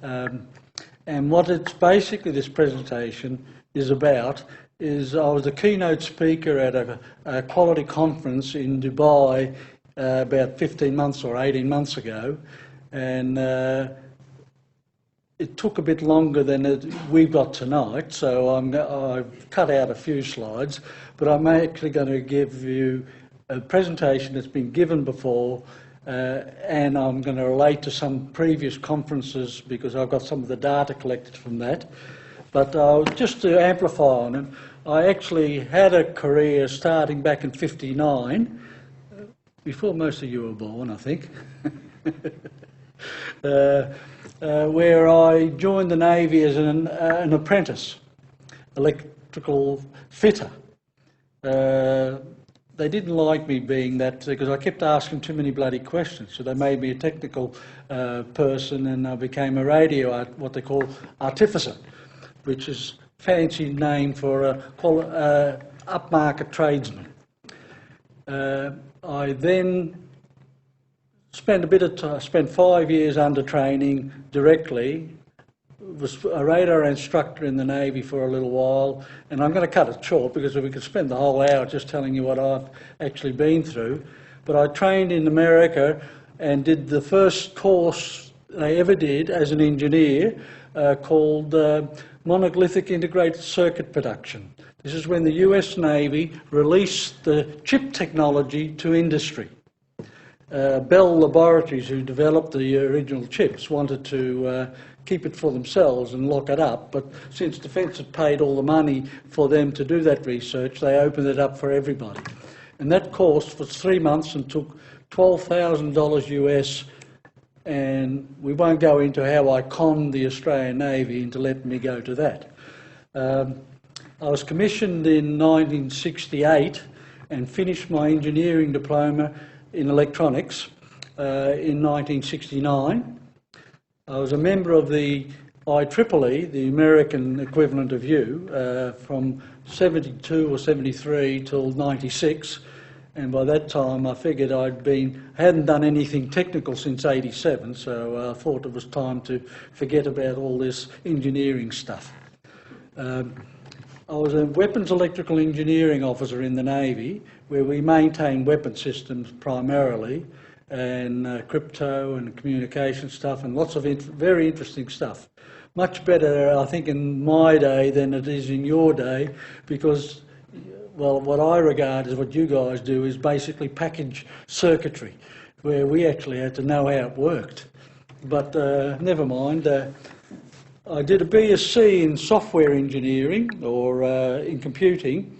And what it's basically, this presentation is about, is I was a keynote speaker at a quality conference in Dubai about 15 months or 18 months ago, and it took a bit longer than we've got tonight, so I've cut out a few slides, but I'm actually going to give you a presentation that's been given before, and I'm going to relate to some previous conferences because I've got some of the data collected from that. But just to amplify on it, I actually had a career starting back in '59, before most of you were born, I think, where I joined the Navy as an apprentice, electrical fitter. They didn't like me being that because I kept asking too many bloody questions, so they made me a technical person, and I became a radio, what they call artificer, which is a fancy name for a upmarket tradesman. I then spent 5 years under training directly, was a radar instructor in the Navy for a little while, and I'm going to cut it short because we could spend the whole hour just telling you what I've actually been through. But I trained in America and did the first course they ever did as an engineer called Monolithic Integrated Circuit Production. This is when the US Navy released the chip technology to industry. Bell Laboratories, who developed the original chips, wanted to keep it for themselves and lock it up, but since Defence had paid all the money for them to do that research, they opened it up for everybody. And that course was 3 months and took $12,000 US, and we won't go into how I conned the Australian Navy into letting me go to that. I was commissioned in 1968 and finished my engineering diploma in electronics in 1969. I was a member of the IEEE, the American equivalent of U, from 72 or 73 till 96, and by that time I figured hadn't done anything technical since 87, so I thought it was time to forget about all this engineering stuff. I was a weapons electrical engineering officer in the Navy, where we maintained weapon systems primarily, and crypto and communication stuff, and lots of very interesting stuff. Much better, I think, in my day than it is in your day, because, well, what I regard as what you guys do is basically package circuitry, where we actually had to know how it worked. But never mind. I did a BSc in software engineering, or in computing,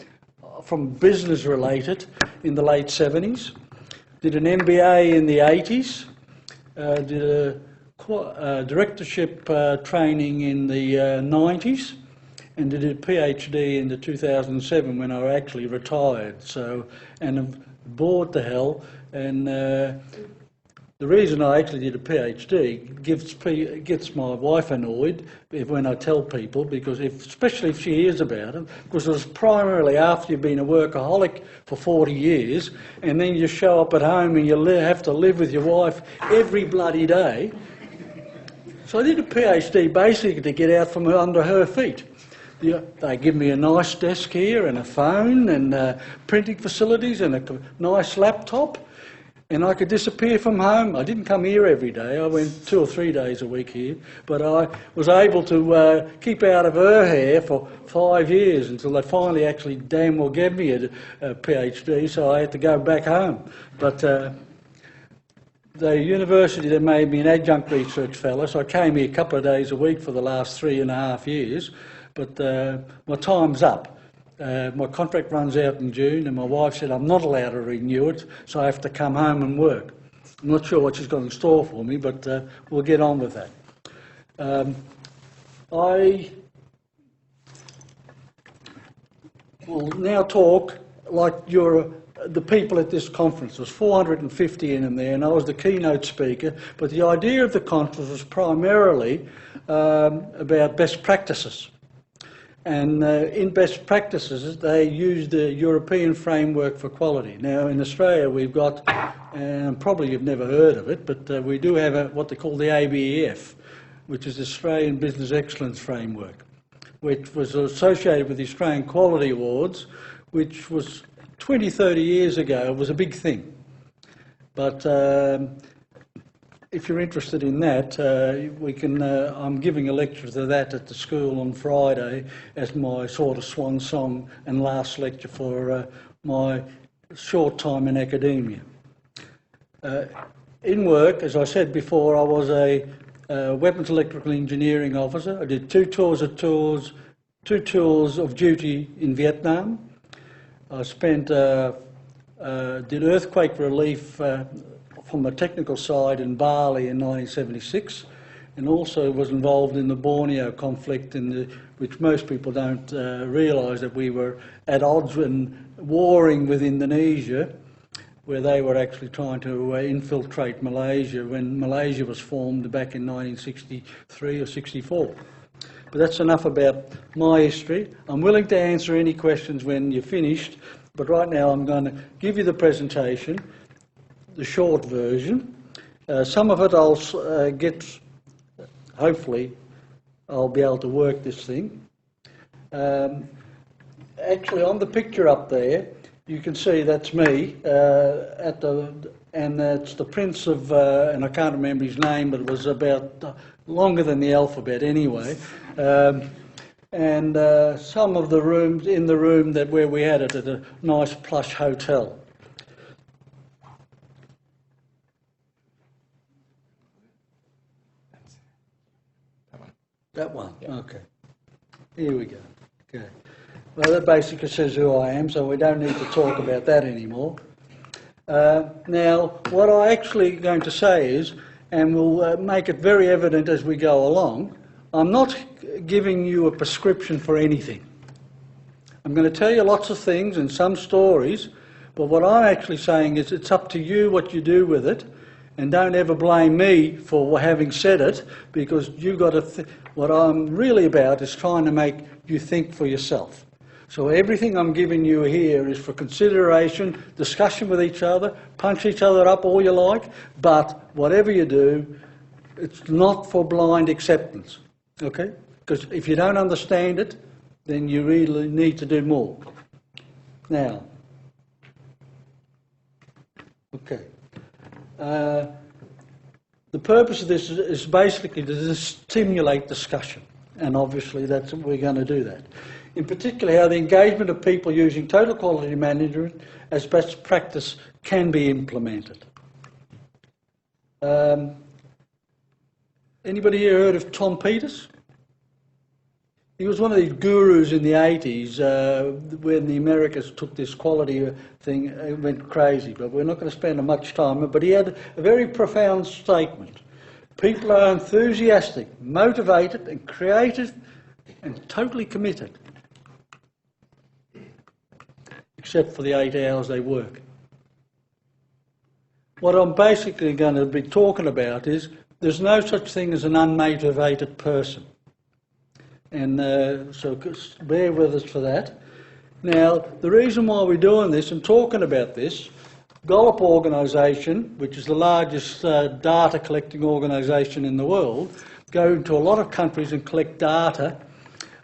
from business related, in the late 70s. Did an MBA in the 80s, did a directorship training in the 90s, and did a PhD in the 2007 when I actually retired. So, and I'm bored to hell, and the reason I actually did a PhD gets my wife annoyed when I tell people, because especially if she hears about it, because it was primarily after you've been a workaholic for 40 years and then you show up at home and you have to live with your wife every bloody day. So I did a PhD basically to get out from under her feet. They give me a nice desk here and a phone and printing facilities and a nice laptop. And I could disappear from home. I didn't come here every day. I went 2 or 3 days a week here. But I was able to keep out of her hair for 5 years until they finally actually damn well gave me a PhD, so I had to go back home. But the university, they made me an adjunct research fellow, so I came here a couple of days a week for the last 3.5 years. But my time's up. My contract runs out in June, and my wife said I'm not allowed to renew it, so I have to come home and work. I'm not sure what she's got in store for me, but we'll get on with that. I will now talk like you're the people at this conference. There's 450 in them there, and I was the keynote speaker, but the idea of the conference was primarily about best practices. And in best practices, they use the European framework for quality. Now, in Australia, we've got, and probably you've never heard of it, but we do have what they call the ABEF, which is the Australian Business Excellence Framework, which was associated with the Australian Quality Awards, which was 20, 30 years ago was a big thing. But if you're interested in that, I'm giving a lecture to that at the school on Friday as my sort of swan song and last lecture for my short time in academia. In work, as I said before, I was a weapons electrical engineering officer. I did two tours of duty in Vietnam. I did earthquake relief from a technical side in Bali in 1976, and also was involved in the Borneo conflict, which most people don't realise that we were at odds and warring with Indonesia, where they were actually trying to infiltrate Malaysia when Malaysia was formed back in 1963 or 64. But that's enough about my history. I'm willing to answer any questions when you're finished, but right now I'm going to give you the presentation, the short version. Some of it I'll hopefully I'll be able to work this thing. Actually, on the picture up there, you can see that's me, and that's the Prince of, and I can't remember his name, but it was about longer than the alphabet anyway. And some of the rooms in the room where we had it at a nice plush hotel. That one, okay. Here we go. Okay. Well, that basically says who I am, so we don't need to talk about that anymore. Now, what I'm actually going to say is, and we'll make it very evident as we go along, I'm not giving you a prescription for anything. I'm going to tell you lots of things and some stories, but what I'm actually saying is it's up to you what you do with it, and don't ever blame me for having said it, because you've got to. What I'm really about is trying to make you think for yourself. So everything I'm giving you here is for consideration, discussion with each other, punch each other up all you like, but whatever you do, it's not for blind acceptance, okay? Because if you don't understand it, then you really need to do more. Now, okay. The purpose of this is basically to stimulate discussion, and obviously we're going to do that. In particular, how the engagement of people using total quality management as best practice can be implemented. Anybody here heard of Tom Peters? He was one of these gurus in the 80s when the Americans took this quality thing, it went crazy, but we're not going to spend much time on it. But he had a very profound statement. People are enthusiastic, motivated and creative and totally committed, except for the 8 hours they work. What I'm basically going to be talking about is there's no such thing as an unmotivated person. And so bear with us for that. Now, the reason why we're doing this and talking about this, Gallup organisation, which is the largest data collecting organisation in the world, go into a lot of countries and collect data,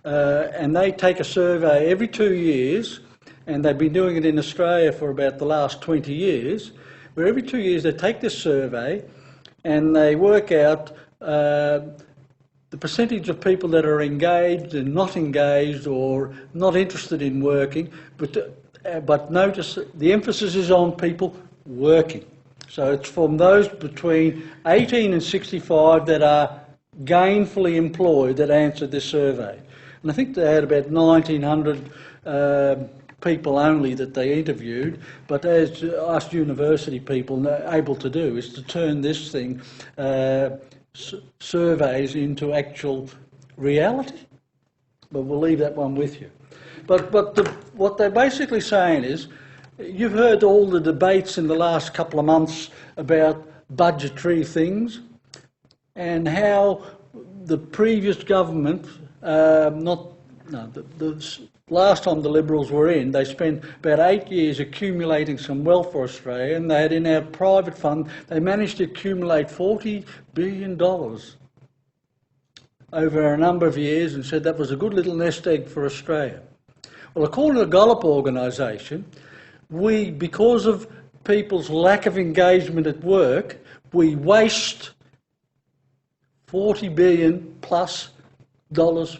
and they take a survey every 2 years, and they've been doing it in Australia for about the last 20 years, where every 2 years they take this survey and they work out the percentage of people that are engaged and not engaged or not interested in working, but notice the emphasis is on people working. So it's from those between 18 and 65 that are gainfully employed that answered this survey. And I think they had about 1,900 people only that they interviewed, but as us university people are able to do is to turn this thing surveys into actual reality. But we'll leave that one with you. But what they're basically saying is, you've heard all the debates in the last couple of months about budgetary things and how the previous government, the last time the Liberals were in, they spent about 8 years accumulating some wealth for Australia, and they had in our private fund, they managed to accumulate $40 billion. over a number of years and said that was a good little nest egg for Australia. Well, according to the Gallup organisation, because of people's lack of engagement at work, we waste $40 billion plus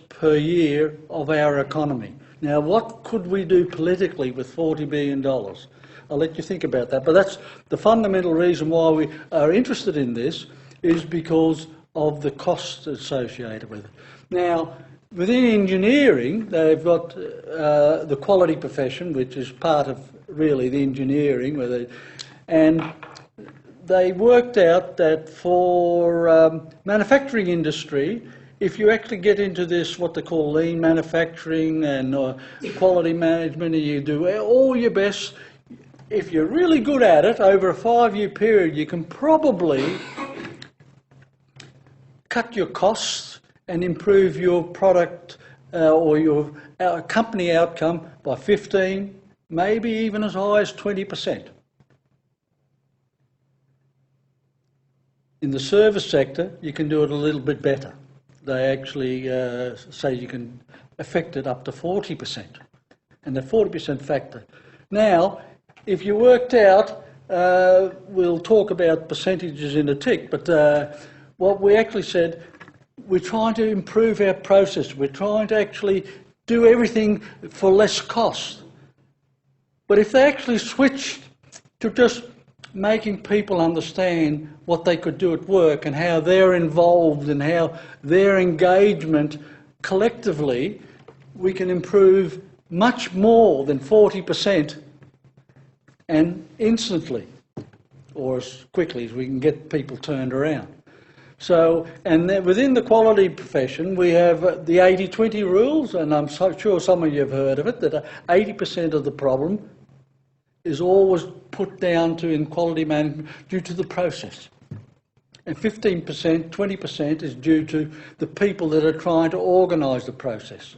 per year of our economy. Now, what could we do politically with $40 billion? I'll let you think about that. But that's the fundamental reason why we are interested in this, is because of the costs associated with it. Now, within engineering, they've got the quality profession, which is part of really the engineering, and they worked out that for manufacturing industry, if you actually get into this, what they call lean manufacturing and quality management, and you do all your best, if you're really good at it, over a 5-year period, you can probably cut your costs and improve your product or your company outcome by 15, maybe even as high as 20%. In the service sector, you can do it a little bit better. They actually say you can affect it up to 40%, and the 40% factor. Now, if you worked out, we'll talk about percentages in a tick, but what we actually said, we're trying to improve our process. We're trying to actually do everything for less cost. But if they actually switched to just making people understand what they could do at work and how they're involved and how their engagement collectively, we can improve much more than 40% and instantly, or as quickly as we can get people turned around. So, and then within the quality profession, we have the 80-20 rules, and I'm so sure some of you have heard of it, that 80% of the problem is always put down to in quality management due to the process. And 15%, 20% is due to the people that are trying to organise the process.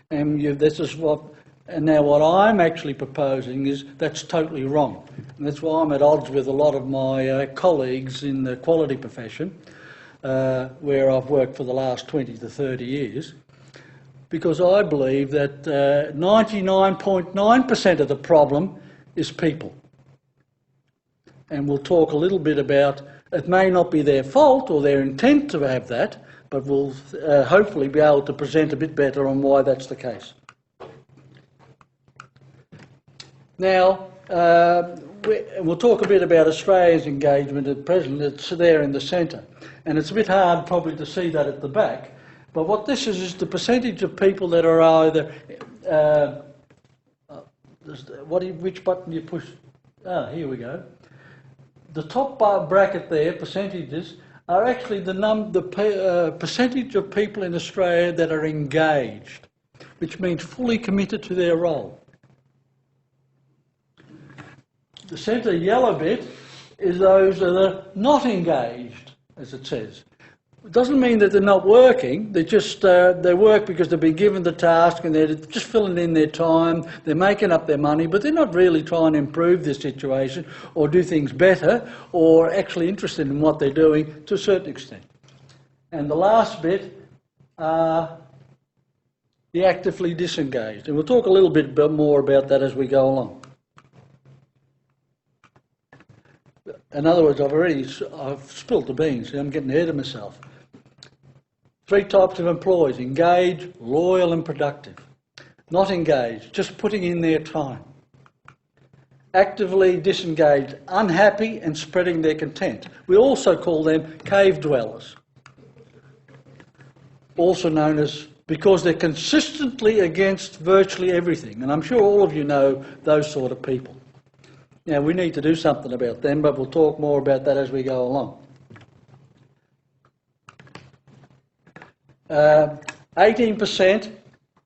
And this is what, and now what I'm actually proposing is that's totally wrong. And that's why I'm at odds with a lot of my colleagues in the quality profession, where I've worked for the last 20 to 30 years, because I believe that 99.9% of the problem is people. And we'll talk a little bit about, it may not be their fault or their intent to have that, but we'll hopefully be able to present a bit better on why that's the case. Now, we'll talk a bit about Australia's engagement at present. It's there in the centre. And it's a bit hard probably to see that at the back. But what this is the percentage of people that are either... which button do you push? Here we go. The top bracket there, percentages, are actually the percentage of people in Australia that are engaged, which means fully committed to their role. The centre yellow bit is those that are not engaged, as it says. It doesn't mean that they're not working. They just they work because they've been given the task and they're just filling in their time. They're making up their money, but they're not really trying to improve their situation or do things better or actually interested in what they're doing to a certain extent. And the last bit are the actively disengaged. And we'll talk a little bit more about that as we go along. In other words, I've spilt the beans. I'm getting ahead of myself. 3 types of employees: engaged, loyal and productive. Not engaged, just putting in their time. Actively disengaged, unhappy and spreading their content. We also call them cave dwellers. Also known as, because they're consistently against virtually everything. And I'm sure all of you know those sort of people. Now, we need to do something about them, but we'll talk more about that as we go along. 18%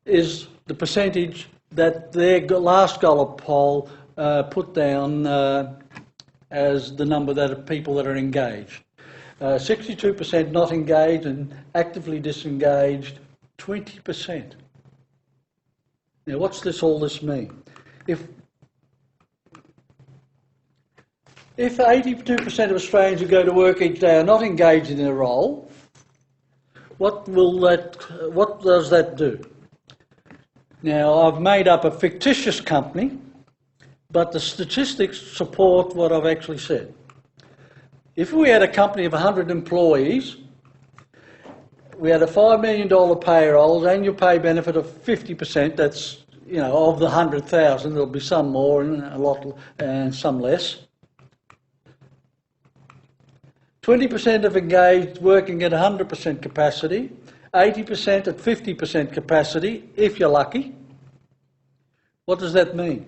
is the percentage that their last Gallup poll put down as the number of people that are engaged. 62% not engaged and actively disengaged, 20%. Now, what's all this mean? If 82% of Australians who go to work each day are not engaged in their role, what does that do? Now, I've made up a fictitious company, but the statistics support what I've actually said. If we had a company of 100 employees, we had a $5 million payroll, annual pay benefit of 50%, that's, you know, of the 100,000, there'll be some more and a lot and some less. 20% of engaged working at 100% capacity, 80% at 50% capacity, if you're lucky. What does that mean?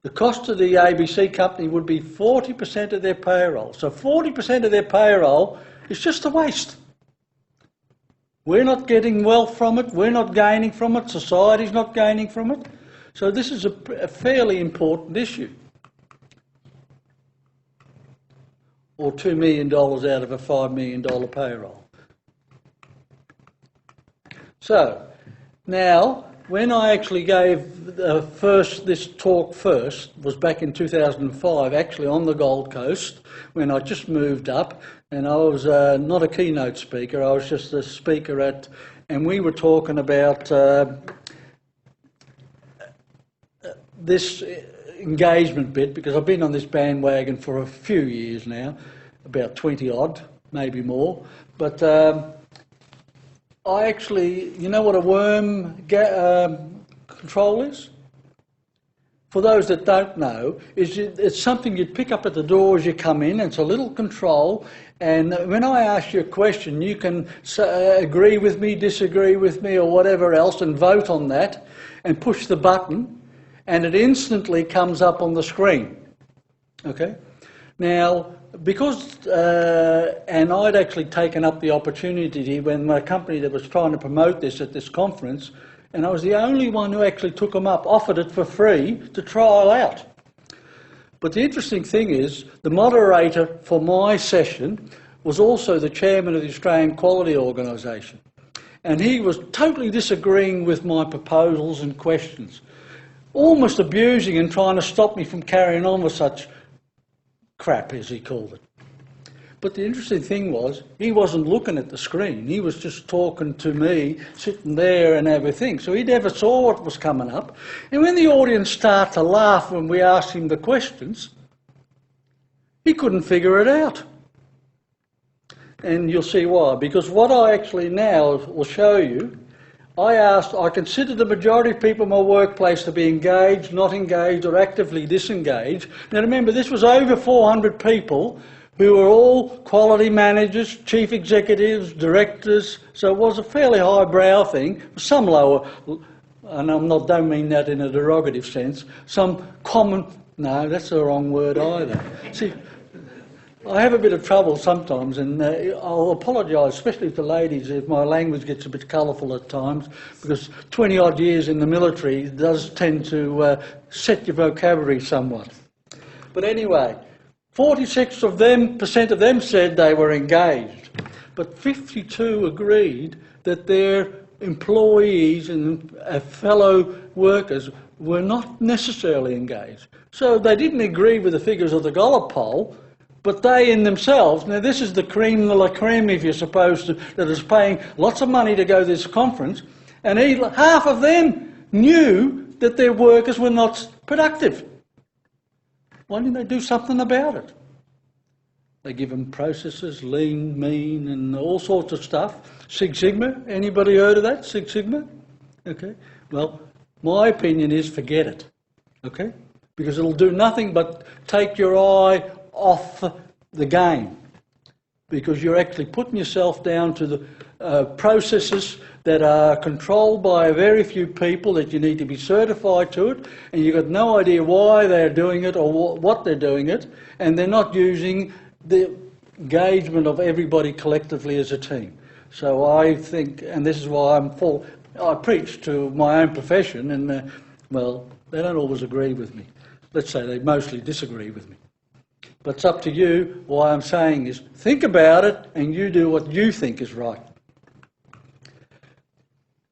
The cost of the ABC company would be 40% of their payroll. So 40% of their payroll is just a waste. We're not getting wealth from it, we're not gaining from it, society's not gaining from it. So this is a fairly important issue. Or $2 million out of a $5 million payroll. So, now, when I actually gave this talk first, was back in 2005, actually on the Gold Coast, when I just moved up, and I was not a keynote speaker, I was just a speaker and we were talking about this engagement bit, because I've been on this bandwagon for a few years now, about 20 odd, maybe more, but I actually, you know what a worm control is? For those that don't know, it's something you'd pick up at the door as you come in. It's a little control, and when I ask you a question, you can agree with me, disagree with me, or whatever else, and vote on that, and push the button, and it instantly comes up on the screen. Okay? Now, because, and I'd actually taken up the opportunity when my company that was trying to promote this at this conference, and I was the only one who actually took them up, offered it for free to trial out. But the interesting thing is, the moderator for my session was also the chairman of the Australian Quality Organisation. And he was totally disagreeing with my proposals and questions, almost abusing and trying to stop me from carrying on with such crap, as he called it. But the interesting thing was, he wasn't looking at the screen. He was just talking to me, sitting there and everything. So he never saw what was coming up. And when the audience started to laugh when we asked him the questions, he couldn't figure it out. And you'll see why. Because what I actually now will show you, I consider the majority of people in my workplace to be engaged, not engaged, or actively disengaged. Now remember, this was over 400 people who were all quality managers, chief executives, directors, so it was a fairly highbrow thing. Some lower, and I don't mean that in a derogative sense, some common, no, that's the wrong word either. See, I have a bit of trouble sometimes, and I'll apologise, especially to ladies, if my language gets a bit colourful at times, because 20 odd years in the military does tend to set your vocabulary somewhat. But anyway, 46% of them said they were engaged, but 52 agreed that their employees and fellow workers were not necessarily engaged. So they didn't agree with the figures of the Gallup poll, but they in themselves, now this is the cream de la creme, if you're supposed to, that is paying lots of money to go to this conference, and half of them knew that their workers were not productive. Why didn't they do something about it? They give them processes, lean, mean, and all sorts of stuff. Sig Sigma, anybody heard of that, Sig Sigma? Okay, well, my opinion is forget it, okay? Because it'll do nothing but take your eye off the game, because you're actually putting yourself down to the processes that are controlled by a very few people that you need to be certified to it, and you've got no idea why they're doing it or what they're doing it, and they're not using the engagement of everybody collectively as a team. So I think, and this is why I preach to my own profession, and well, they don't always agree with me. Let's say they mostly disagree with me. But it's up to you. Why I'm saying is, think about it and you do what you think is right.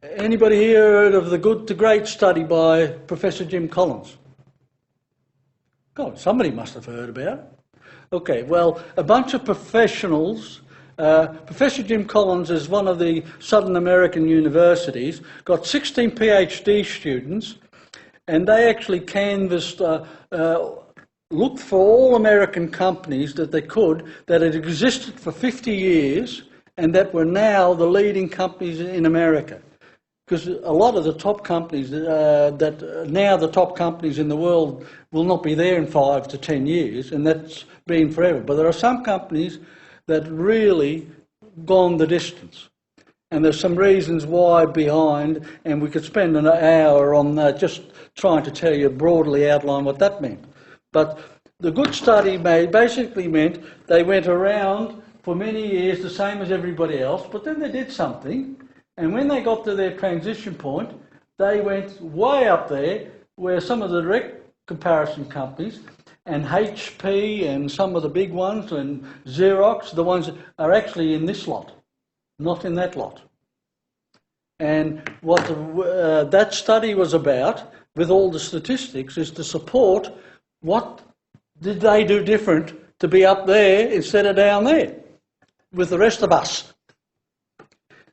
Anybody here heard of the Good to Great study by Professor Jim Collins? God, somebody must have heard about it. Okay, well, a bunch of professionals Professor Jim Collins is one of the Southern American universities, got 16 PhD students, and they actually canvassed, looked for all American companies that they could, that had existed for 50 years and that were now the leading companies in America. Because a lot of the top companies now the top companies in the world will not be there in 5 to 10 years, and that's been forever. But there are some companies that really gone the distance. And there's some reasons why behind, and we could spend an hour on just trying to tell you broadly outline what that meant. But the good study basically meant they went around for many years the same as everybody else, but then they did something, and when they got to their transition point, they went way up there where some of the direct comparison companies and HP and some of the big ones and Xerox, the ones that are actually in this lot, not in that lot. And what that study was about, with all the statistics, is to support what did they do different to be up there instead of down there with the rest of us.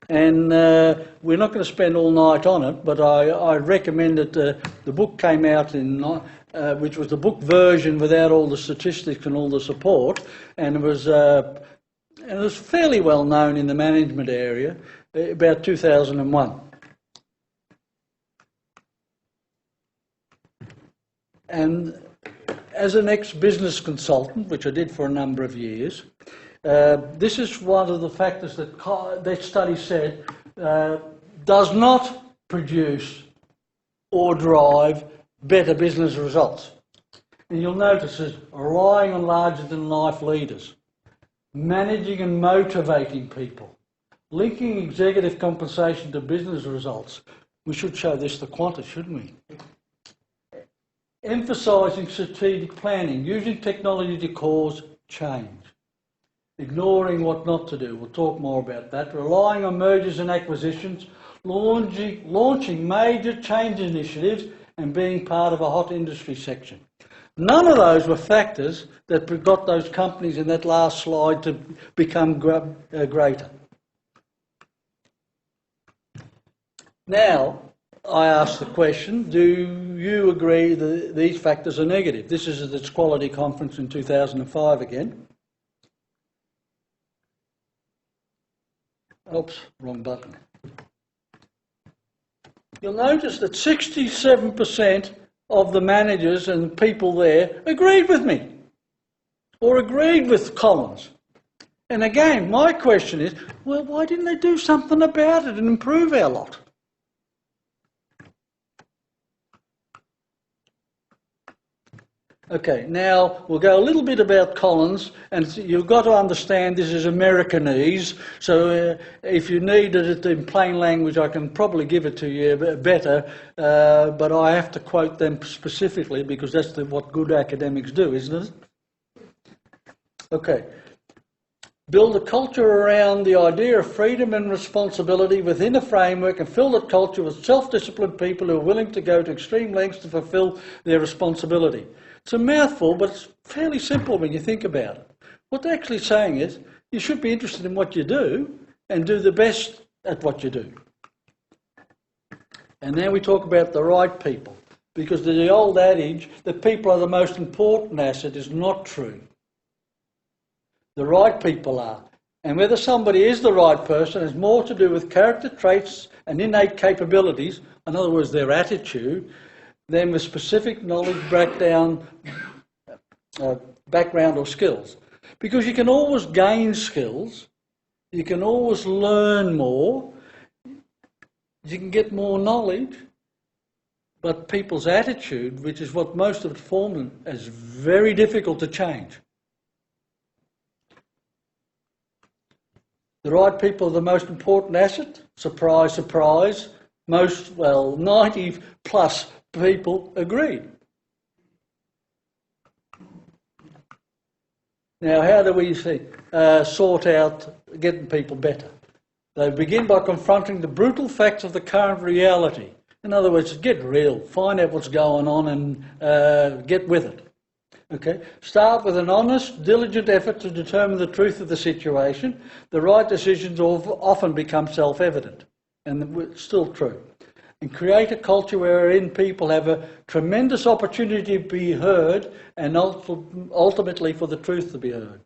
And we're not going to spend all night on it, but I recommend that the book came out in, which was the book version without all the statistics and all the support, and it was fairly well known in the management area, about 2001. And as an ex-business consultant, which I did for a number of years, this is one of the factors that that study said does not produce or drive better business results. And you'll notice it's relying on larger-than-life leaders, managing and motivating people, linking executive compensation to business results. We should show this to Qantas, shouldn't we? Emphasising strategic planning, using technology to cause change. Ignoring what not to do. We'll talk more about that. Relying on mergers and acquisitions, launching major change initiatives and being part of a hot industry section. None of those were factors that got those companies in that last slide to become greater. Now, I ask the question, do you agree that these factors are negative? This is at its quality conference in 2005 again. Oops, wrong button. You'll notice that 67% of the managers and the people there agreed with me, or agreed with Collins. And again, my question is, well, why didn't they do something about it and improve our lot? Okay, now we'll go a little bit about Collins, and you've got to understand this is Americanese, so if you needed it in plain language I can probably give it to you better, but I have to quote them specifically because that's what good academics do, isn't it? Okay. Build a culture around the idea of freedom and responsibility within a framework and fill that culture with self-disciplined people who are willing to go to extreme lengths to fulfil their responsibility. It's a mouthful, but it's fairly simple when you think about it. What they're actually saying is you should be interested in what you do and do the best at what you do. And now we talk about the right people, because the old adage that people are the most important asset is not true. The right people are. And whether somebody is the right person has more to do with character traits and innate capabilities, in other words, their attitude, than with specific knowledge, background or skills. Because you can always gain skills, you can always learn more, you can get more knowledge, but people's attitude, which is what most of it forms, is very difficult to change. The right people are the most important asset. Surprise, surprise. 90 plus people agreed. Now, how do we sort out getting people better? They begin by confronting the brutal facts of the current reality. In other words, get real, find out what's going on and get with it. Okay, start with an honest, diligent effort to determine the truth of the situation. The right decisions often become self-evident, and it's still true. And create a culture wherein people have a tremendous opportunity to be heard and ultimately for the truth to be heard.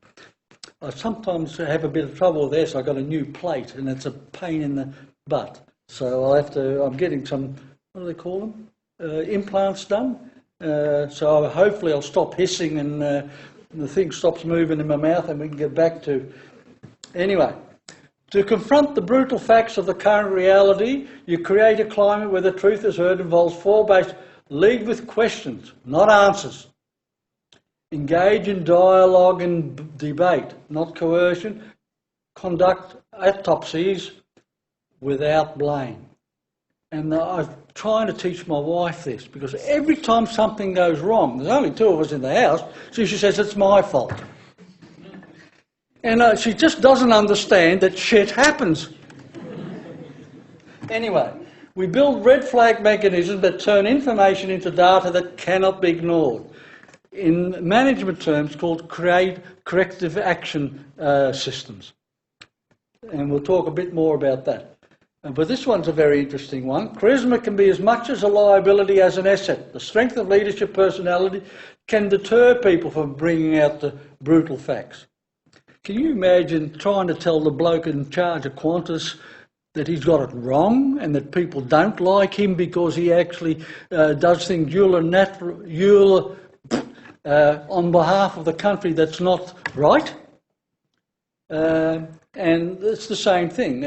I sometimes have a bit of trouble with this. I got a new plate and it's a pain in the butt. So I'm getting some, what do they call them? Implants done. So hopefully I'll stop hissing and the thing stops moving in my mouth and we can get back to... Anyway, to confront the brutal facts of the current reality, you create a climate where the truth is heard involves four basic: lead with questions, not answers. Engage in dialogue and debate, not coercion. Conduct autopsies without blame. And I'm trying to teach my wife this, because every time something goes wrong, there's only two of us in the house, so she says it's my fault. And she just doesn't understand that shit happens. Anyway, we build red flag mechanisms that turn information into data that cannot be ignored. In management terms, called corrective action systems. And we'll talk a bit more about that. But this one's a very interesting one. Charisma can be as much as a liability as an asset. The strength of leadership personality can deter people from bringing out the brutal facts. Can you imagine trying to tell the bloke in charge of Qantas that he's got it wrong and that people don't like him because he actually does things on behalf of the country that's not right? And it's the same thing.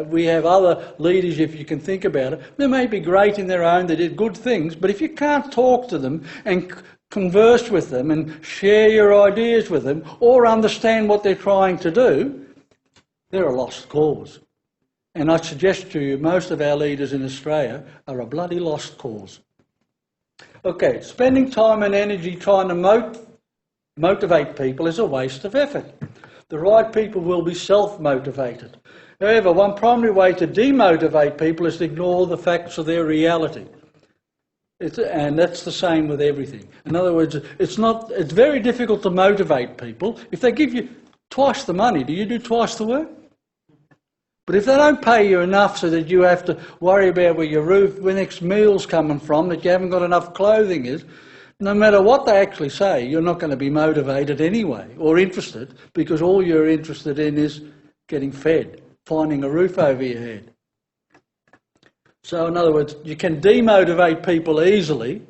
We have other leaders, if you can think about it. They may be great in their own, they did good things, but if you can't talk to them and converse with them and share your ideas with them or understand what they're trying to do, they're a lost cause. And I suggest to you, most of our leaders in Australia are a bloody lost cause. Okay, spending time and energy trying to motivate people is a waste of effort. The right people will be self-motivated. However, one primary way to demotivate people is to ignore the facts of their reality. And that's the same with everything. In other words, it's very difficult to motivate people. If they give you twice the money, do you do twice the work? But if they don't pay you enough so that you have to worry about where your next meal's coming from, that you haven't got enough clothing is, no matter what they actually say, you're not going to be motivated anyway or interested, because all you're interested in is getting fed, finding a roof over your head. So in other words, you can demotivate people easily,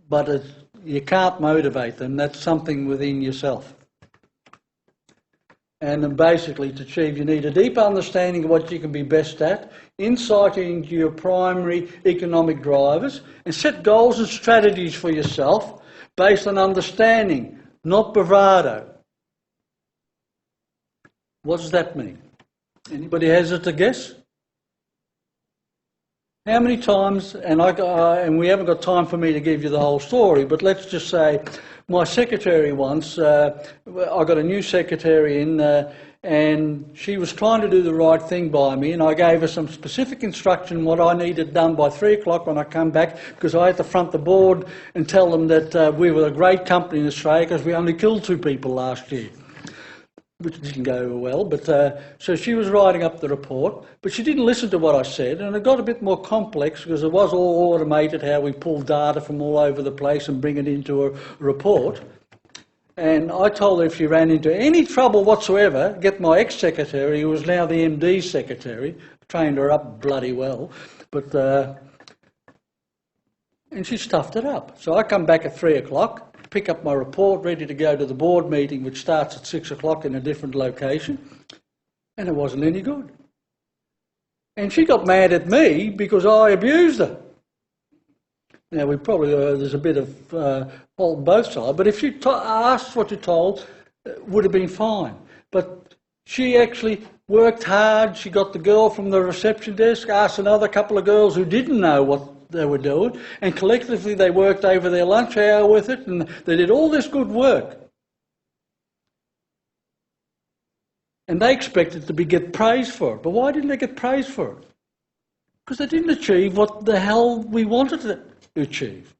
but you can't motivate them. That's something within yourself. And then basically to achieve, you need a deep understanding of what you can be best at, insight into your primary economic drivers, and set goals and strategies for yourself based on understanding, not bravado. What does that mean? Anybody hazard a guess? How many times, and we haven't got time for me to give you the whole story, but let's just say my secretary once, I got a new secretary in, and she was trying to do the right thing by me, and I gave her some specific instruction what I needed done by 3 o'clock when I come back, because I had to front the board and tell them that we were a great company in Australia because we only killed 2 people last year, which didn't go well. But so she was writing up the report, but she didn't listen to what I said, and it got a bit more complex because it was all automated, how we pull data from all over the place and bring it into a report. And I told her if she ran into any trouble whatsoever, get my ex-secretary, who was now the MD's secretary, trained her up bloody well, but and she stuffed it up. So I come back at 3 o'clock, pick up my report, ready to go to the board meeting, which starts at 6 o'clock in a different location, and it wasn't any good. And she got mad at me because I abused her. Now, we probably, there's a bit of fault on both sides, but if she asked what you told, it would have been fine. But she actually worked hard. She got the girl from the reception desk, asked another couple of girls who didn't know what they were doing, and collectively they worked over their lunch hour with it, and they did all this good work. And they expected to get praise for it. But why didn't they get praise for it? Because they didn't achieve what the hell we wanted to achieve.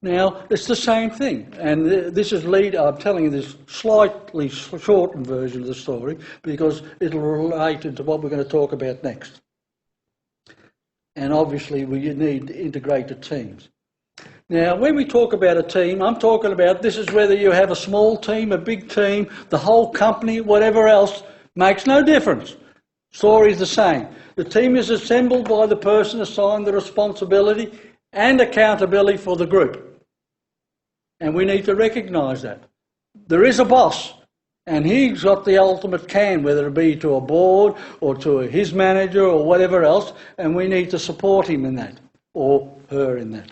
Now, it's the same thing, and this is I'm telling you this slightly shortened version of the story because it'll relate into what we're going to talk about next. And obviously, we need integrated teams. Now, when we talk about a team, I'm talking about this is whether you have a small team, a big team, the whole company, whatever else, makes no difference. Story is the same. The team is assembled by the person assigned the responsibility and accountability for the group. And we need to recognise that. There is a boss, and he's got the ultimate can, whether it be to a board or to his manager or whatever else, and we need to support him in that, or her in that.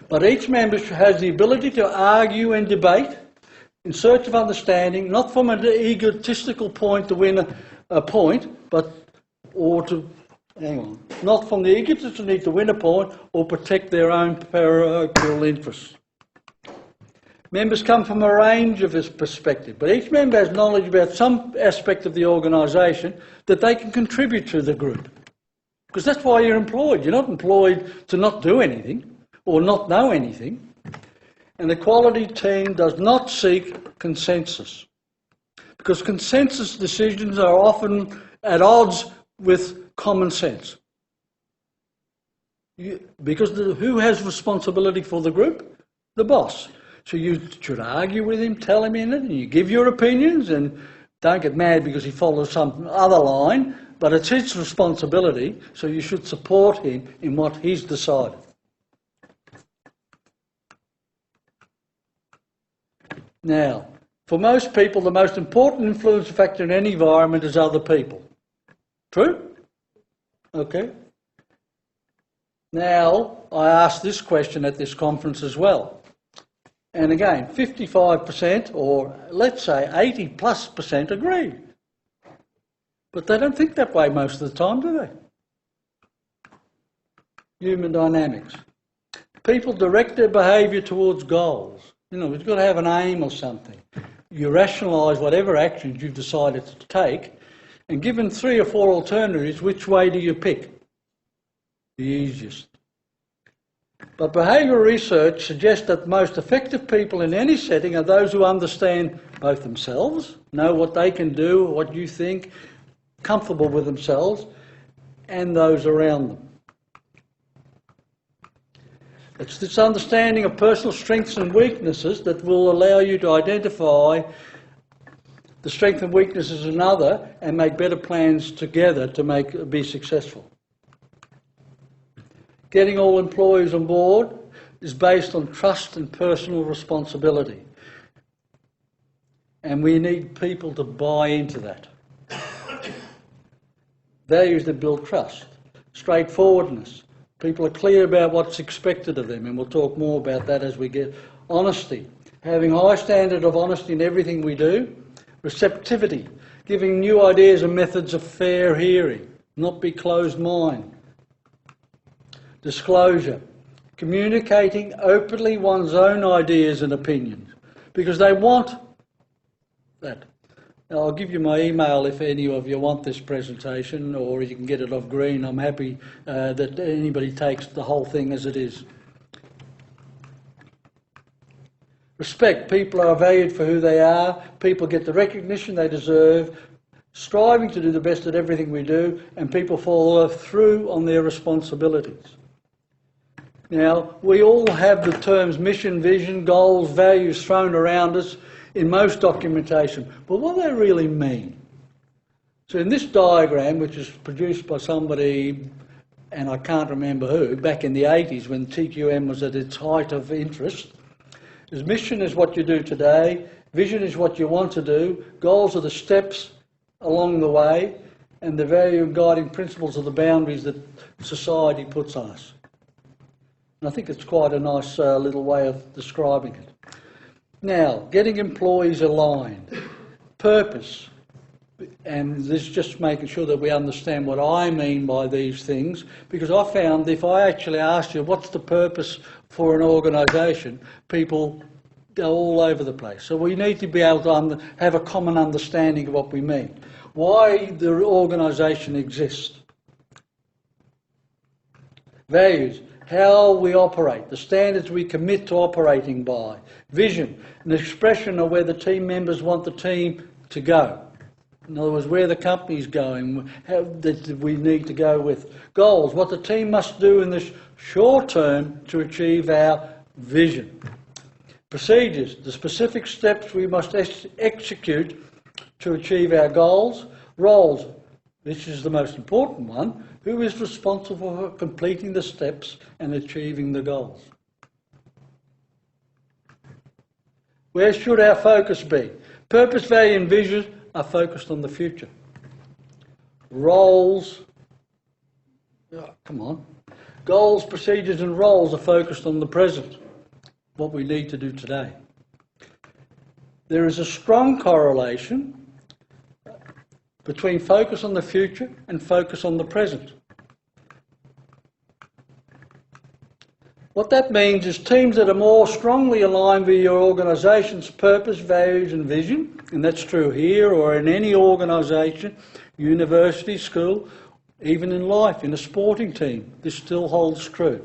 But each member has the ability to argue and debate in search of understanding, not from an egotistical point to win a point, not from the egotistical need to win a point or protect their own parochial interests. Members come from a range of this perspective, but each member has knowledge about some aspect of the organisation that they can contribute to the group. Because that's why you're employed. You're not employed to not do anything or not know anything. And the quality team does not seek consensus, because consensus decisions are often at odds with common sense. Because who has responsibility for the group? The boss. So you should argue with him, tell him in it, and you give your opinions, and don't get mad because he follows some other line, but it's his responsibility, so you should support him in what he's decided. Now, for most people, the most important influence factor in any environment is other people. True? Okay. Now, I asked this question at this conference as well. And again, 55%, or let's say 80+% agree. But they don't think that way most of the time, do they? Human dynamics. People direct their behaviour towards goals. You know, we've got to have an aim or something. You rationalise whatever actions you've decided to take, and given 3 or 4 alternatives, which way do you pick? The easiest. But behavioural research suggests that the most effective people in any setting are those who understand both themselves, know what they can do, what you think, comfortable with themselves, and those around them. It's this understanding of personal strengths and weaknesses that will allow you to identify the strengths and weaknesses of another and make better plans together to be successful. Getting all employees on board is based on trust and personal responsibility. And we need people to buy into that. Values that build trust. Straightforwardness. People are clear about what's expected of them, and we'll talk more about that as we get. Honesty. Having a high standard of honesty in everything we do. Receptivity. Giving new ideas and methods of fair hearing. Not be closed mind. Disclosure. Communicating openly one's own ideas and opinions, because they want that. Now, I'll give you my email if any of you want this presentation, or you can get it off Green. I'm happy that anybody takes the whole thing as it is. Respect. People are valued for who they are. People get the recognition they deserve. Striving to do the best at everything we do, and people follow through on their responsibilities. Now, we all have the terms mission, vision, goals, values thrown around us in most documentation, but what do they really mean? So in this diagram, which is produced by somebody, and I can't remember who, back in the 80s when TQM was at its height of interest, is mission is what you do today, vision is what you want to do, goals are the steps along the way, and the value and guiding principles are the boundaries that society puts on us. And I think it's quite a nice little way of describing it. Now, getting employees aligned. Purpose. And this is just making sure that we understand what I mean by these things, because I found if I actually asked you what's the purpose for an organisation, people go all over the place. So we need to be able to have a common understanding of what we mean. Why the organisation exists. Values. how we operate, the standards we commit to operating by. Vision, an expression of where the team members want the team to go. In other words, where the company's going, how that we need to go with. Goals, what the team must do in the short term to achieve our vision. Procedures, the specific steps we must execute to achieve our goals. Roles, this is the most important one. Who is responsible for completing the steps and achieving the goals? Where should our focus be? Purpose, value and vision are focused on the future. Roles, goals, procedures and roles are focused on the present, what we need to do today. There is a strong correlation between focus on the future and focus on the present. What that means is teams that are more strongly aligned with your organisation's purpose, values and vision, and that's true here or in any organisation, university, school, even in life, in a sporting team, this still holds true.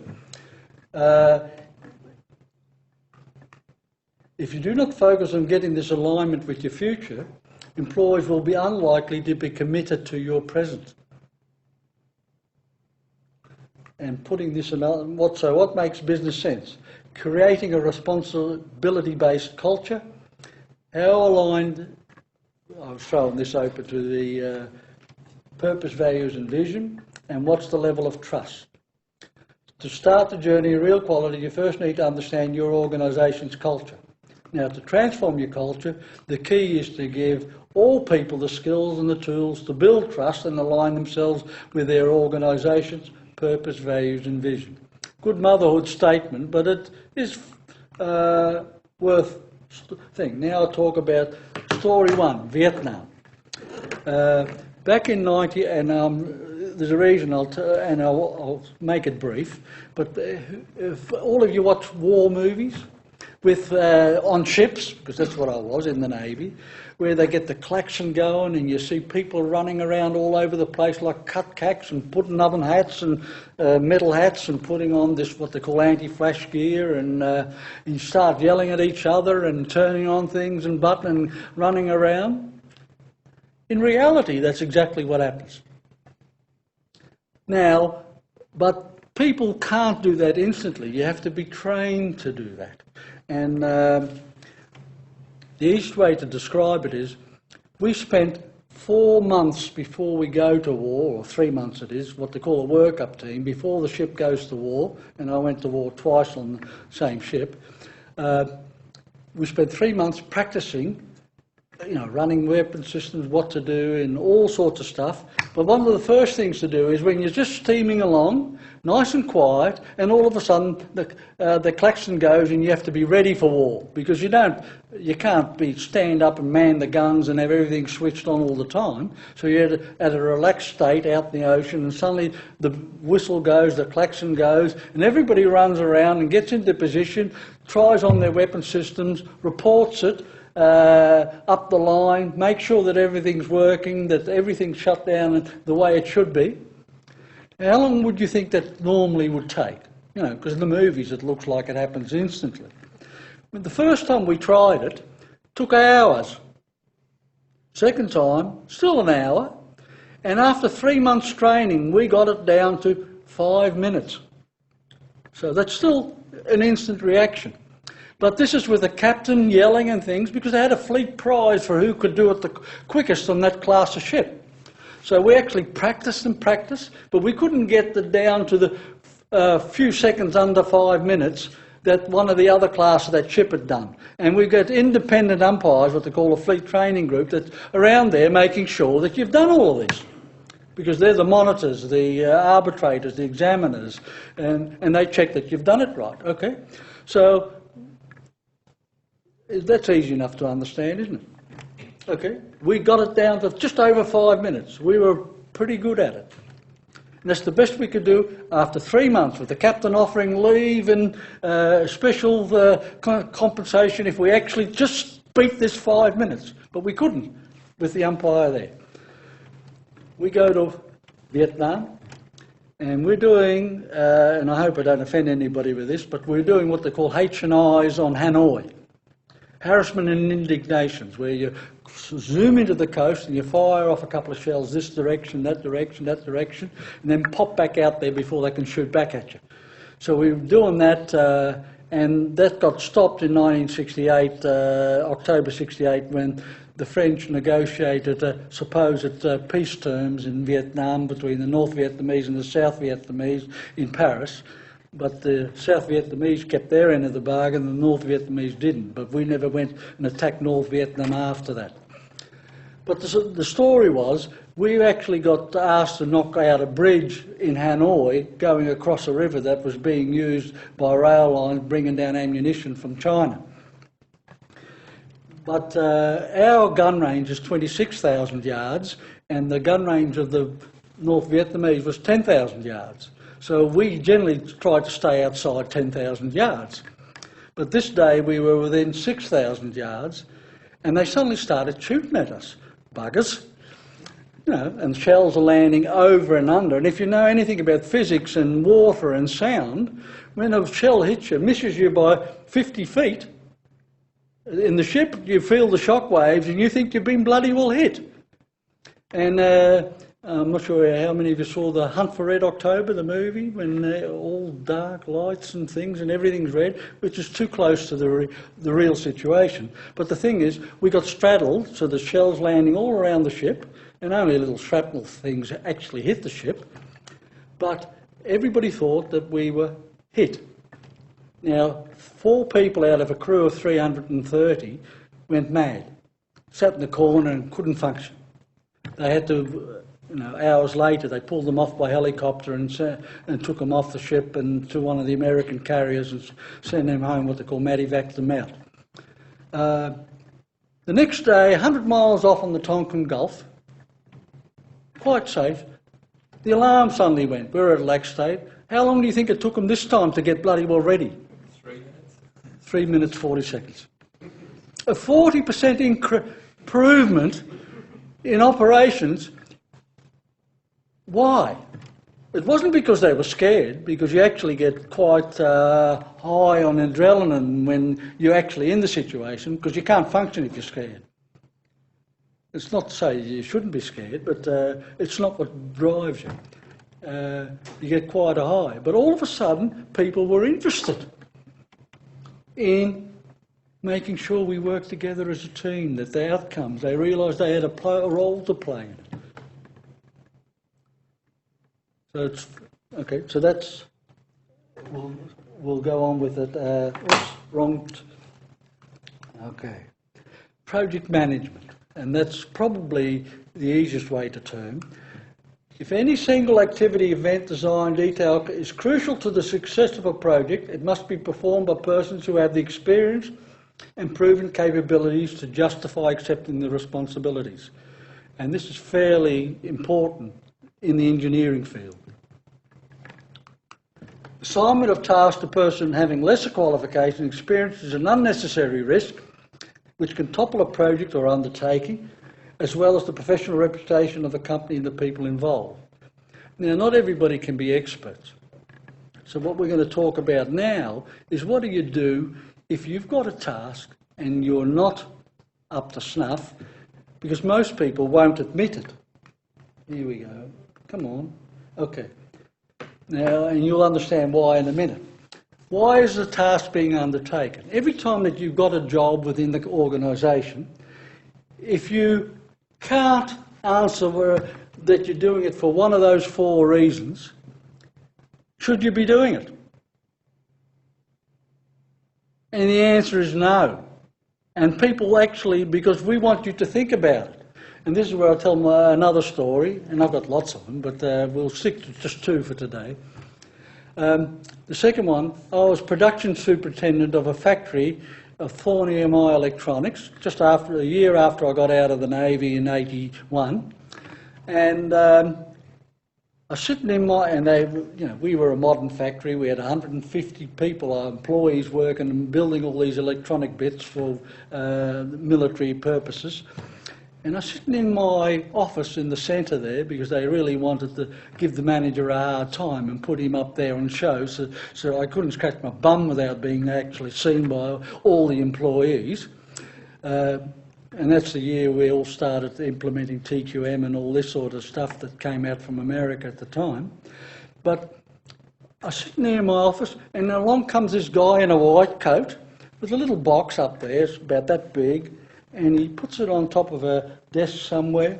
If you do not focus on getting this alignment with your future, employees will be unlikely to be committed to your present. And putting this in, what makes business sense? Creating a responsibility-based culture. How aligned, I've shown this open to the purpose, values and vision, and what's the level of trust? To start the journey of real quality, you first need to understand your organisation's culture. Now, to transform your culture, the key is to give all people the skills and the tools to build trust and align themselves with their organisation's purpose, values and vision. Good motherhood statement, but it is worth thinking. Now I'll talk about story one, Vietnam. Back in 90, and there's a reason I'll make it brief, but if all of you watch war movies, with on ships, because that's what I was in the Navy, where they get the klaxon going and you see people running around all over the place like cutcacks and putting oven hats and metal hats and putting on this what they call anti-flash gear and you start yelling at each other and turning on things and buttoning, running around. In reality, that's exactly what happens. Now, but people can't do that instantly. You have to be trained to do that. And the easiest way to describe it is, we spent 4 months before we go to war, or 3 months it is, what they call a work-up team, before the ship goes to war, and I went to war twice on the same ship. We spent 3 months practicing, running weapon systems, what to do, and all sorts of stuff. But one of the first things to do is when you're just steaming along, nice and quiet, and all of a sudden the klaxon goes and you have to be ready for war, because you can't stand up and man the guns and have everything switched on all the time. So you're at a relaxed state out in the ocean, and suddenly the whistle goes, the klaxon goes, and everybody runs around and gets into position, tries on their weapon systems, reports it, up the line, make sure that everything's working, that everything's shut down the way it should be. How long would you think that normally would take? Because in the movies it looks like it happens instantly. But the first time we tried it, took hours. Second time, still an hour. And after 3 months training, we got it down to 5 minutes. So that's still an instant reaction. But this is with the captain yelling and things, because they had a fleet prize for who could do it the quickest on that class of ship. So we actually practiced and practiced, but we couldn't get it down to the few seconds under 5 minutes that one of the other class of that ship had done. And we get independent umpires, what they call a fleet training group, that's around there making sure that you've done all of this. Because they're the monitors, the arbitrators, the examiners, and they check that you've done it right. Okay? So that's easy enough to understand, isn't it? Okay, we got it down to just over 5 minutes. We were pretty good at it. And that's the best we could do after 3 months, with the captain offering leave and special compensation if we actually just beat this 5 minutes. But we couldn't with the umpire there. We go to Vietnam. And we're doing, and I hope I don't offend anybody with this, but we're doing what they call H&Is on Hanoi. Harassment and indignations, where you zoom into the coast and you fire off a couple of shells this direction, that direction, that direction, and then pop back out there before they can shoot back at you. So we were doing that, and that got stopped in 1968, October 68, when the French negotiated supposed peace terms in Vietnam between the North Vietnamese and the South Vietnamese in Paris. But the South Vietnamese kept their end of the bargain, the North Vietnamese didn't. But we never went and attacked North Vietnam after that. But the story was, we actually got asked to knock out a bridge in Hanoi going across a river that was being used by rail lines bringing down ammunition from China. But our gun range is 26,000 yards, and the gun range of the North Vietnamese was 10,000 yards. So we generally tried to stay outside 10,000 yards. But this day we were within 6,000 yards, and they suddenly started shooting at us. Buggers. You know, and shells are landing over and under. And if you know anything about physics and water and sound, when a shell hits you, misses you by 50 feet, in the ship you feel the shock waves and you think you've been bloody well hit. And I'm not sure how many of you saw The Hunt for Red October, the movie, when all dark lights and things and everything's red, which is too close to the real situation. But the thing is, we got straddled, so the shells landing all around the ship, and only little shrapnel things actually hit the ship. But everybody thought that we were hit. Now, 4 people out of a crew of 330 went mad, sat in the corner and couldn't function. They had to, hours later, they pulled them off by helicopter and took them off the ship and to one of the American carriers and sent them home, what they call medevaced them out. The next day, 100 miles off on the Tonkin Gulf, quite safe, the alarm suddenly went. We were at Lac State. How long do you think it took them this time to get bloody well ready? 3 minutes. 3 minutes, 40 seconds. A 40% improvement in operations. Why? It wasn't because they were scared, because you actually get quite high on adrenaline when you're actually in the situation, because you can't function if you're scared. It's not to say you shouldn't be scared, but it's not what drives you. You get quite a high. But all of a sudden, people were interested in making sure we worked together as a team, that the outcomes, they realised they had a role to play in it. So it's, okay, so that's, we'll go on with it. Oops, wrong. Okay. Project management, and that's probably the easiest way to term. If any single activity, event, design, detail is crucial to the success of a project, it must be performed by persons who have the experience and proven capabilities to justify accepting the responsibilities. And this is fairly important in the engineering field. Assignment of tasks to a person having lesser qualification and experience is an unnecessary risk which can topple a project or undertaking, as well as the professional reputation of the company and the people involved. Now, not everybody can be experts. So what we're going to talk about now is, what do you do if you've got a task and you're not up to snuff, because most people won't admit it. Here we go. Come on. Okay. Now, and you'll understand why in a minute. Why is the task being undertaken? Every time that you've got a job within the organisation, if you can't answer that you're doing it for one of those 4 reasons, should you be doing it? And the answer is no. And people actually, because we want you to think about it. And this is where I tell another story, and I've got lots of them, but we'll stick to just 2 for today. The second one, I was production superintendent of a factory of Thorn EMI Electronics, just after a year after I got out of the Navy in '81. And I was sitting in and we were a modern factory. We had 150 people, our employees, working and building all these electronic bits for military purposes. And I was sitting in my office in the centre there because they really wanted to give the manager a hard time and put him up there on show, so I couldn't scratch my bum without being actually seen by all the employees. And that's the year we all started implementing TQM and all this sort of stuff that came out from America at the time. But I was sitting there in my office, and along comes this guy in a white coat with a little box up there, it's about that big, and he puts it on top of a desk somewhere,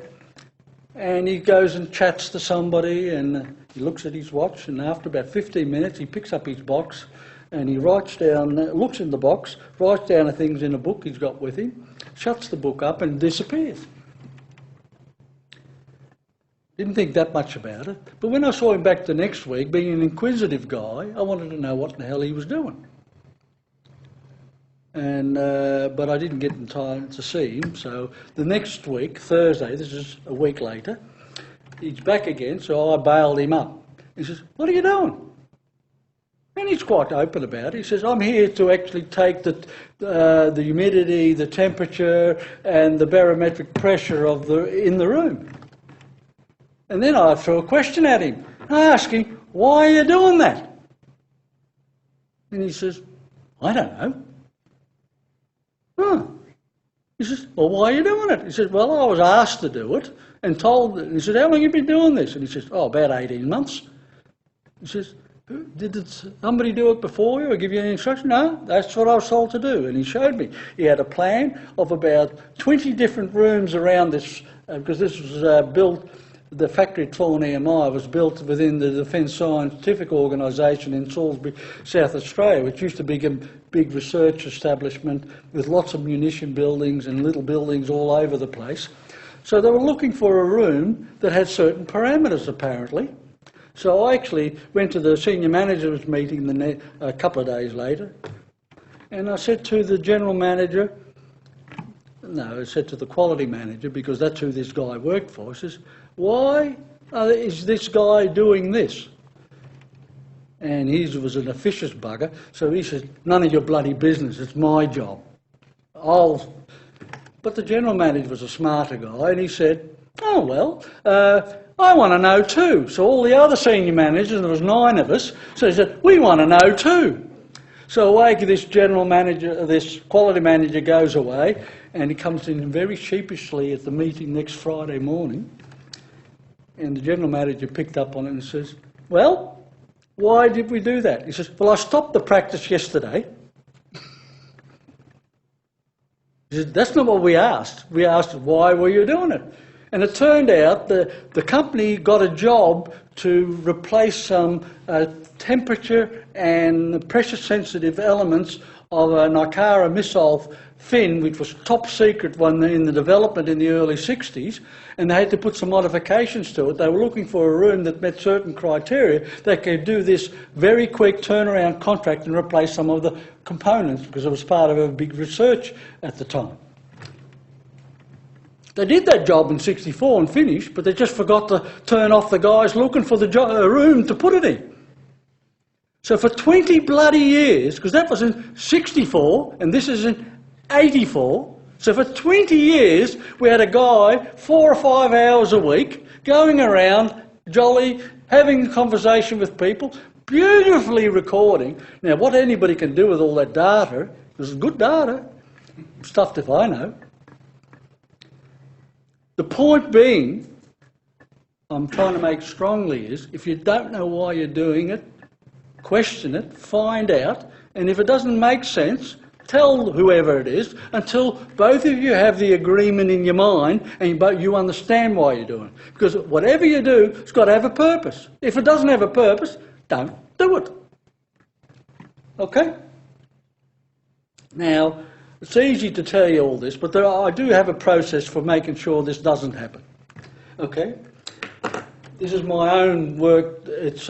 and he goes and chats to somebody, and he looks at his watch, and after about 15 minutes he picks up his box and he writes down, looks in the box, writes down the things in a book he's got with him, shuts the book up and disappears. Didn't think that much about it, but when I saw him back the next week, being an inquisitive guy, I wanted to know what the hell he was doing. And but I didn't get in time to see him, so the next week, Thursday, this is a week later, he's back again, so I bailed him up. He says, "What are you doing?" And he's quite open about it. He says, "I'm here to actually take the humidity, the temperature and the barometric pressure in the room." And then I threw a question at him. I asked him, "Why are you doing that?" And he says, "I don't know." He says, "Well, why are you doing it?" He says, "Well, I was asked to do it and told." He said, "How long have you been doing this?" And he says, "Oh, about 18 months. He says, "Did somebody do it before you or give you any instruction?" "No, that's what I was told to do." And he showed me. He had a plan of about 20 different rooms around this, because this was built, the factory at Thorn EMI was built within the Defence Scientific Organisation in Salisbury, South Australia, which used to be a big research establishment with lots of munition buildings and little buildings all over the place. So they were looking for a room that had certain parameters, apparently. So I actually went to the senior manager's meeting a couple of days later, and I said to the general manager, no, I said to the quality manager, because that's who this guy worked for, I says, "Why is this guy doing this?" And he was an officious bugger, so he said, "None of your bloody business, it's my job. But the general manager was a smarter guy, and he said, "Oh, well, I want to know too." So all the other senior managers, and there was 9 of us, so he said, "We want to know too." So away this general manager, this quality manager goes away, and he comes in very sheepishly at the meeting next Friday morning, and the general manager picked up on it and says, "Well, why did we do that?" He says, "Well, I stopped the practice yesterday." He said, "That's not what we asked. We asked, why were you doing it?" And it turned out the company got a job to replace some temperature and pressure-sensitive elements of an Ikara missile fin, which was top secret one in the development in the early 60s, and they had to put some modifications to it. They were looking for a room that met certain criteria that could do this very quick turnaround contract and replace some of the components, because it was part of a big research at the time. They did that job in '64 and finished, but they just forgot to turn off the guys looking for the room to put it in. So for 20 bloody years, because that was in '64 and this is in '84, so for 20 years we had a guy 4 or 5 hours a week going around jolly, having a conversation with people, beautifully recording. Now what anybody can do with all that data, this is good data, stuff if I know. The point being, I'm trying to make strongly, is if you don't know why you're doing it, question it, find out, and if it doesn't make sense, tell whoever it is until both of you have the agreement in your mind and you understand why you're doing it. Because whatever you do, it's got to have a purpose. If it doesn't have a purpose, don't do it. Okay? Now, it's easy to tell you all this, but I do have a process for making sure this doesn't happen. Okay? This is my own work. It's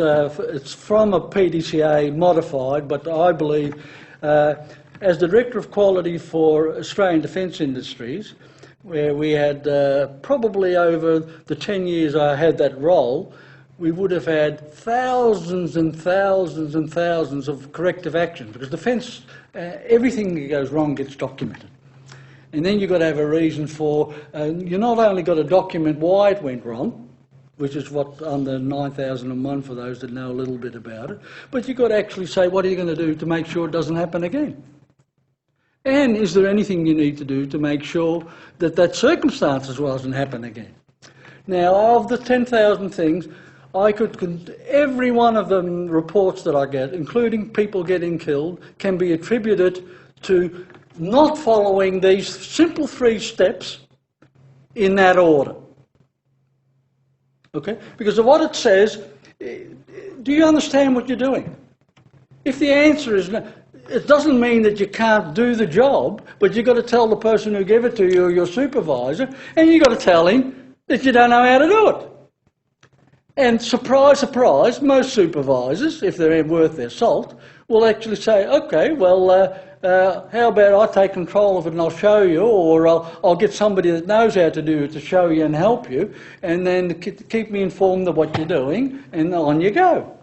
from a PDCA modified, but I believe, as the Director of Quality for Australian Defence Industries, where we had probably over the 10 years I had that role, we would have had thousands and thousands and thousands of corrective actions, because defence, everything that goes wrong gets documented. And then you've got to have a reason for, you not only got to document why it went wrong, which is what under 9001 for those that know a little bit about it, but you've got to actually say, what are you going to do to make sure it doesn't happen again? And is there anything you need to do to make sure that that circumstance doesn't happen again? Now, of the 10,000 things, every one of the reports that I get, including people getting killed, can be attributed to not following these simple 3 steps in that order. Okay? Because of what it says, do you understand what you're doing? If the answer is no, it doesn't mean that you can't do the job, but you've got to tell the person who gave it to you or your supervisor, and you've got to tell him that you don't know how to do it. And surprise, surprise, most supervisors, if they're worth their salt, will actually say, okay, well, how about I take control of it and I'll show you, or I'll get somebody that knows how to do it to show you and help you, and then keep me informed of what you're doing, and on you go,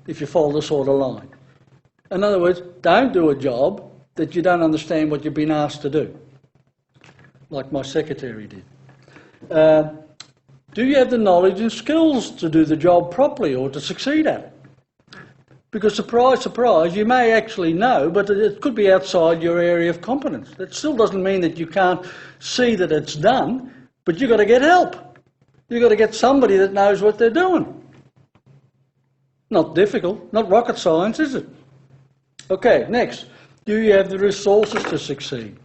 if you follow the sort of line. In other words, don't do a job that you don't understand what you've been asked to do, like my secretary did. Do you have the knowledge and skills to do the job properly or to succeed at it? Because surprise, surprise, you may actually know, but it could be outside your area of competence. That still doesn't mean that you can't see that it's done, but you've got to get help. You've got to get somebody that knows what they're doing. Not difficult, not rocket science, is it? Okay, next. Do you have the resources to succeed?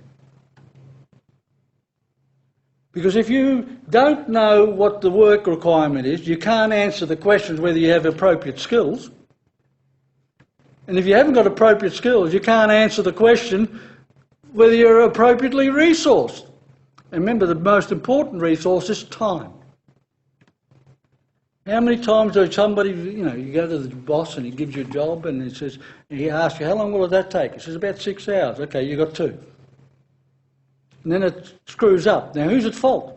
Because if you don't know what the work requirement is, you can't answer the questions whether you have appropriate skills. And if you haven't got appropriate skills, you can't answer the question whether you're appropriately resourced. And remember, the most important resource is time. How many times does somebody, you go to the boss and he gives you a job and he asks you, how long will that take? He says, about 6 hours. Okay, you got 2. And then it screws up. Now, who's at fault?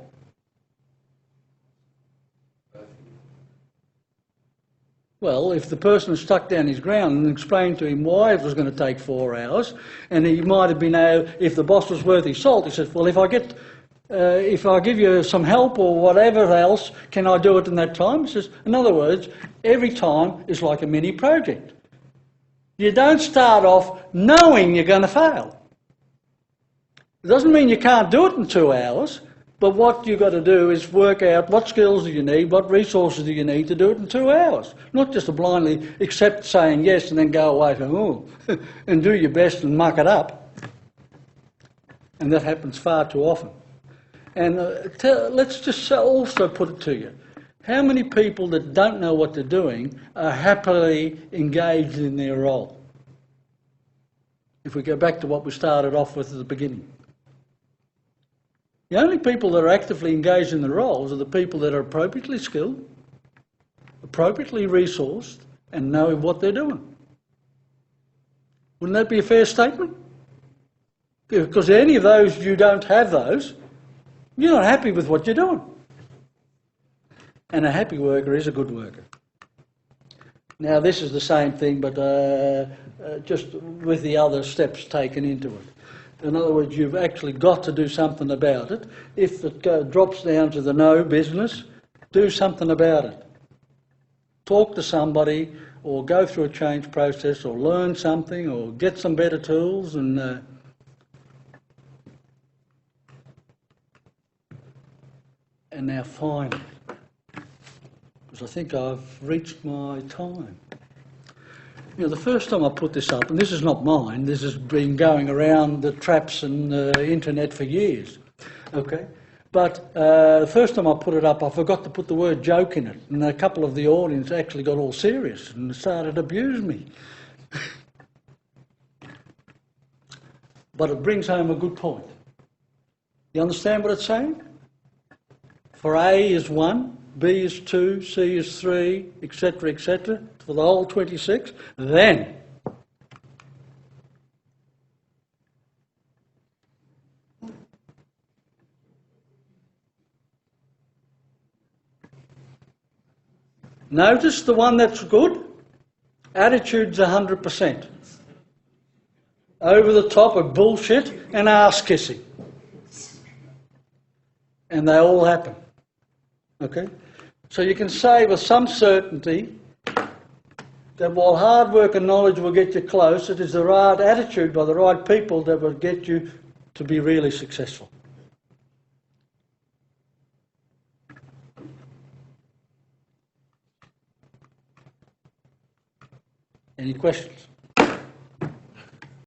Well, if the person had stuck down his ground and explained to him why it was going to take 4 hours, and he might have been able, if the boss was worth his salt, he said, well, if I give you some help or whatever else, can I do it in that time? He says, in other words, every time is like a mini project. You don't start off knowing you're going to fail. It doesn't mean you can't do it in 2 hours, but what you've got to do is work out what skills do you need, what resources do you need to do it in 2 hours. Not just to blindly accept saying yes and then go away and do your best and muck it up. And that happens far too often. And let's just also put it to you. How many people that don't know what they're doing are happily engaged in their role? If we go back to what we started off with at the beginning. The only people that are actively engaged in the roles are the people that are appropriately skilled, appropriately resourced, and know what they're doing. Wouldn't that be a fair statement? Because any of those, you don't have those, you're not happy with what you're doing. And a happy worker is a good worker. Now, this is the same thing, but just with the other steps taken into it. In other words, you've actually got to do something about it. If it drops down to the no business, do something about it. Talk to somebody, or go through a change process, or learn something, or get some better tools, and now finally, because I think I've reached my time. The first time I put this up, and this is not mine, this has been going around the traps and the internet for years, okay? But the first time I put it up, I forgot to put the word joke in it, and a couple of the audience actually got all serious and started to abuse me. But it brings home a good point. You understand what it's saying? For A is 1, B is 2, C is 3, etc., for the whole 26, then notice the one that's good, attitude's 100%. Over the top of bullshit and ass kissing. and they all happen. Okay? So you can say with some certainty that while hard work and knowledge will get you close, it is the right attitude by the right people that will get you to be really successful. Any questions?